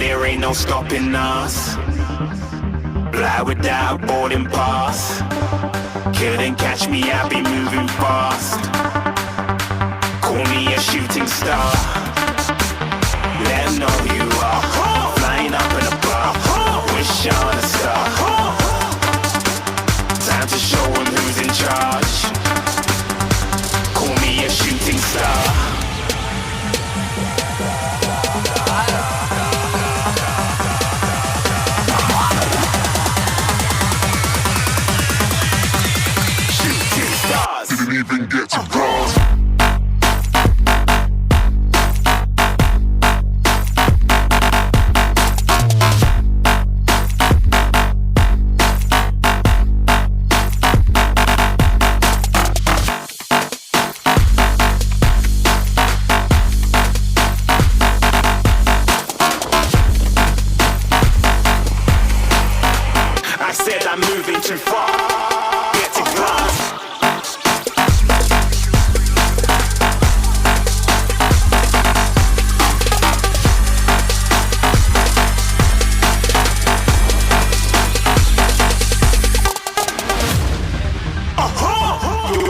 there ain't no stopping us. Fly without a boarding pass. Couldn't catch me, I'll be moving fast. Call me a shooting star. Let 'em know who you are. Flying up in a bar. Wish on a star. Time to show 'em who's in charge. Call me a shooting star. Didn't even get to bronze. I said I'm moving too far. Get to glass.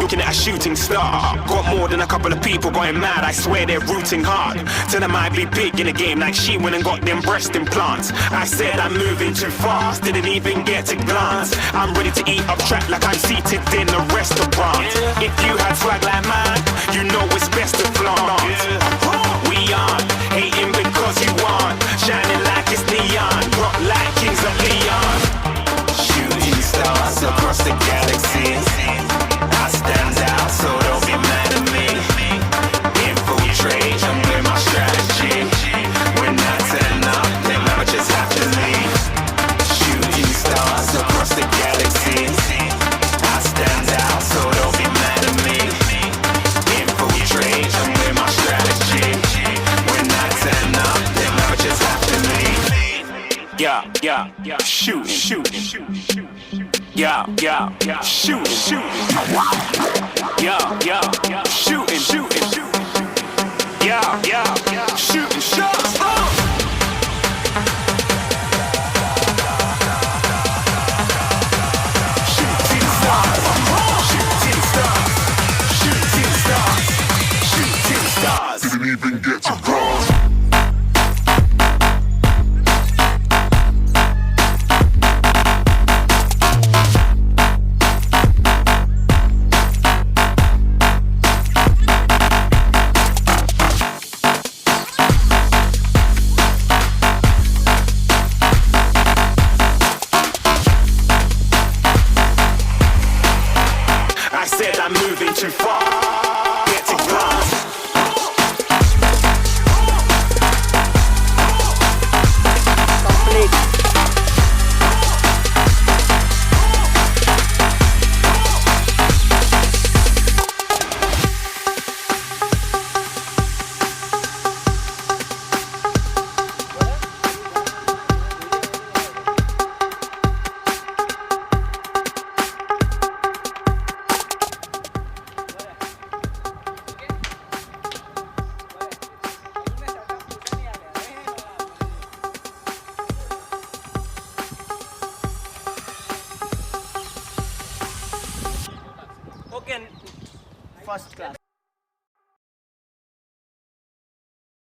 Looking at a shooting star. Got more than a couple of people going mad. I swear they're rooting hard. Tell them I'd be big in the game like she went and got them breast implants. I said I'm moving too fast, didn't even get a glance. I'm ready to eat up track like I'm seated in a restaurant. If you had swag like mine, you know it's best to flaunt. We aren't hating because you aren't shining like it's neon, rock like kings of Leon. Shooting stars across the galaxy. I stand out, so don't be mad at me. Infiltrate, I'm with my strategy. When I turn up, then I just have to leave. Shooting stars across the galaxy. I stand out, so don't be mad at me. Infiltrate, I'm with my strategy. When I turn up, then I just have to leave. Yeah, shooting. Yeah, shooting. Yeah, shooting. Yeah, shooting shots. Shooting stars. Didn't even get to bronze. I said I'm moving too far. Get to glass. Complete. Okay, first class.